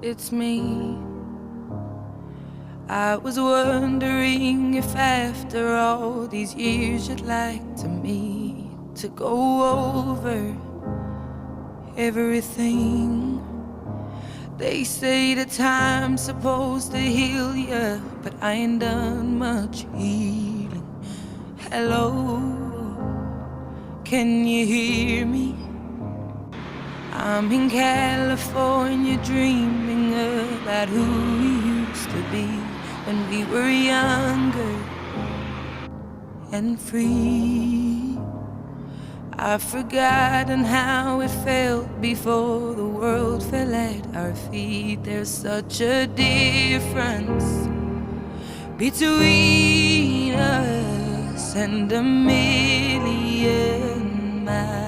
it's me. I was wondering if after all these years you'd like to meet, to go over everything. They say the time's supposed to heal ya, but I ain't done much healing. Hello, can you hear me? I'm in California dreaming about who we used to be when we were younger and free. I've forgotten how it felt before the world fell at our feet. There's such a difference between us and a million miles.